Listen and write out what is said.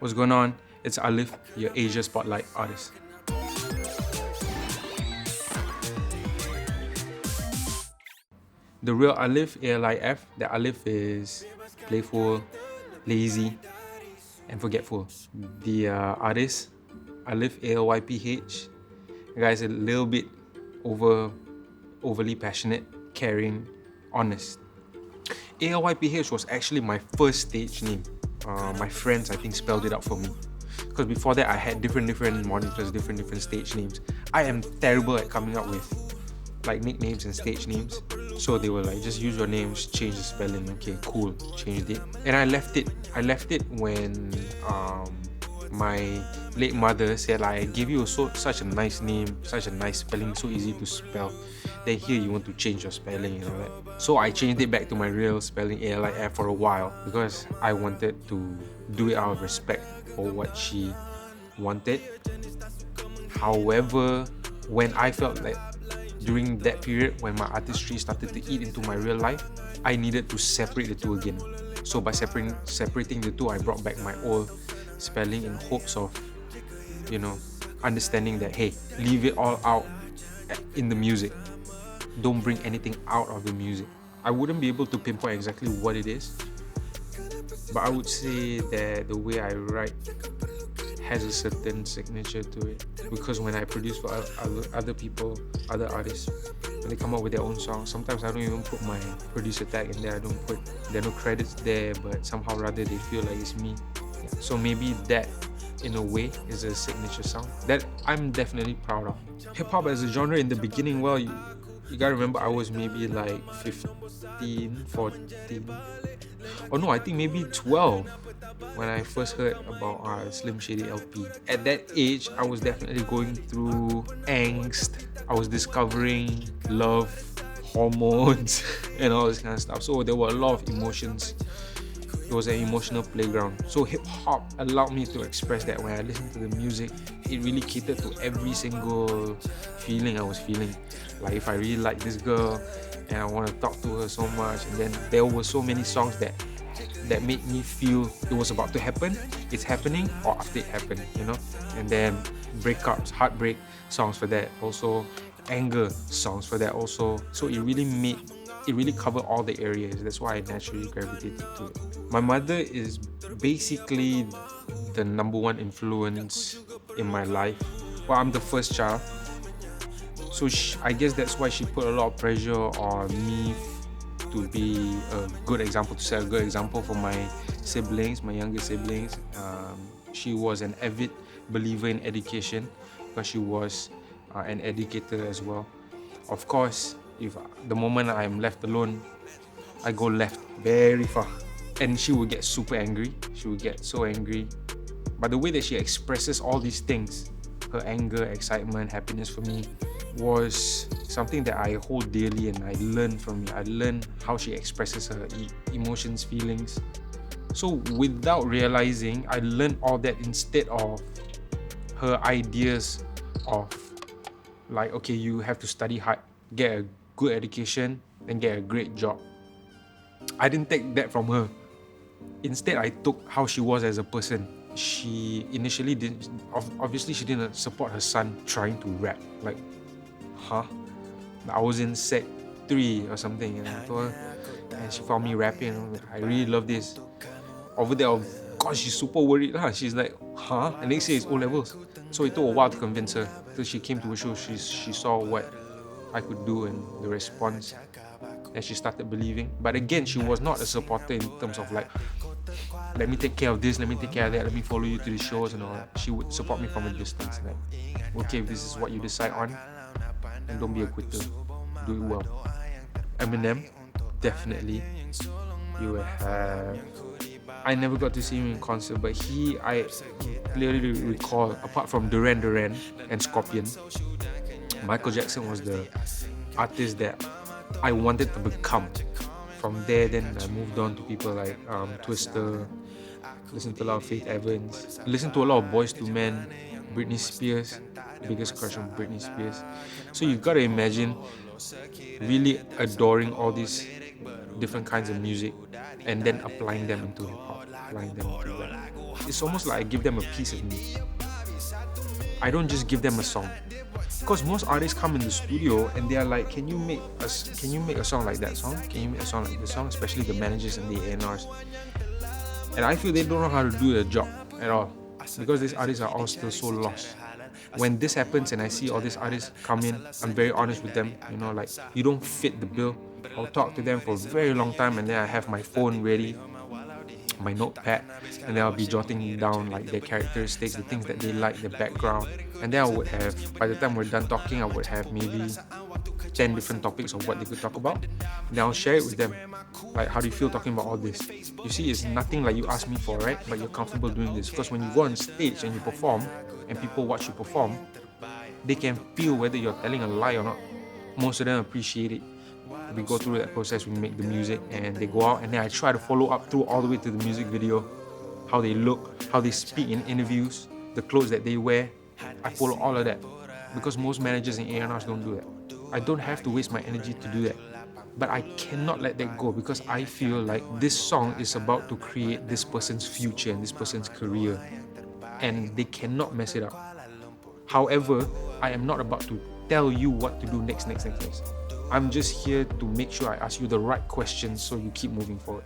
What's going on? It's Alyph, your Asia Spotlight artist. The real Alyph, A-L-I-F, the Alyph is playful, lazy, and forgetful. The artist, Alyph, A-L-Y-P-H, guys, a little bit overly passionate, caring, honest. Alyph was actually my first stage name. My friends, I think, spelled it out for me. Because before that, I had different monikers, different stage names. I am terrible at coming up with like nicknames and stage names. So they were like, just use your names, change the spelling. Okay, cool, changed it. And I left it when my late mother said, like, I gave you such a nice name, such a nice spelling, so easy to spell. Then here you want to change your spelling and all that. So I changed it back to my real spelling, A-L-I-F, for a while because I wanted to do it out of respect for what she wanted. However, when I felt like during that period when my artistry started to eat into my real life, I needed to separate the two again. So by separating the two, I brought back my old spelling in hopes of, understanding that, hey, leave it all out in the music. Don't bring anything out of the music. I wouldn't be able to pinpoint exactly what it is, but I would say that the way I write has a certain signature to it, because when I produce for other people, other artists, when they come up with their own songs, sometimes I don't even put my producer tag in there. There are no credits there, but somehow rather they feel like it's me. So maybe that, in a way, is a signature sound that I'm definitely proud of. Hip-hop as a genre in the beginning, well, you gotta remember I was maybe like 15, 14, or no, I think maybe 12 when I first heard about Slim Shady LP. At that age, I was definitely going through angst. I was discovering love, hormones, and all this kind of stuff. So there were a lot of emotions. It was an emotional playground. So hip-hop allowed me to express that. When I listened to the music, it really catered to every single feeling I was feeling. Like if I really like this girl and I want to talk to her so much, and then there were so many songs that made me feel it was about to happen, it's happening, or after it happened, And then breakups, heartbreak songs for that also, anger songs for that also. So it really covered all the areas. That's why I naturally gravitated to it. My mother is basically the number one influence in my life. Well, I'm the first child, so I guess that's why she put a lot of pressure on me to be a good example, to set a good example for my siblings, my younger siblings. She was an avid believer in education because she was an educator as well. Of course, if the moment I'm left alone, I go left very far, and she would get super angry. She would get so angry. But the way that she expresses all these things, her anger, excitement, happiness for me, was something that I hold dearly, and I learned from her. I learned how she expresses her emotions, feelings. So without realizing, I learned all that instead of her ideas of like, okay, you have to study hard, get a good education, and get a great job. I didn't take that from her. Instead, I took how she was as a person. She initially obviously she didn't support her son trying to rap. Like, I was in Sec 3 or something, and I told her, and she found me rapping. I really love this. Over there, of course, she's super worried. She's like, And next year is O levels. So it took a while to convince her. Till she came to a show, she saw what I could do and the response, and she started believing. But again, she was not a supporter in terms of like, let me take care of this, let me take care of that, let me follow you to the shows and all that. She would support me from a distance. Like, okay, if this is what you decide on, then don't be a quitter. Do it well. Eminem, definitely. You have. I never got to see him in concert, but I clearly recall, apart from Duran Duran and Scorpion, Michael Jackson was the artist that I wanted to become. From there, then I moved on to people like Twister, listened to a lot of Faith Evans, listened to a lot of Boyz II Men, Britney Spears, biggest crush on Britney Spears. So you gotta imagine really adoring all these different kinds of music and then applying them into hip-hop, applying them into rap. it's almost like I give them a piece of me. I don't just give them a song. Because most artists come in the studio and they are like, can you make a song like that song? Can you make a song like this song? Especially the managers and the A&Rs. And I feel they don't know how to do their job at all. Because these artists are all still so lost. When this happens and I see all these artists come in, I'm very honest with them. You know, like, you don't fit the bill. I'll talk to them for a very long time, and then I have my phone ready, my notepad, and then I'll be jotting down like their characteristics, the things that they like, the background. And then I would have, by the time we're done talking, I would have maybe 10 different topics of what they could talk about. And then I'll share it with them. Like, how do you feel talking about all this? You see, it's nothing like you asked me for, right? But you're comfortable doing this. Because when you go on stage and you perform, and people watch you perform, they can feel whether you're telling a lie or not. Most of them appreciate it. We go through that process, we make the music, and they go out, and then I try to follow up through all the way to the music video, how they look, how they speak in interviews, the clothes that they wear. I follow all of that, because most managers and A&Rs don't do that. I don't have to waste my energy to do that, but I cannot let that go, because I feel like this song is about to create this person's future and this person's career, and they cannot mess it up. However, I am not about to tell you what to do next. I'm just here to make sure I ask you the right questions so you keep moving forward.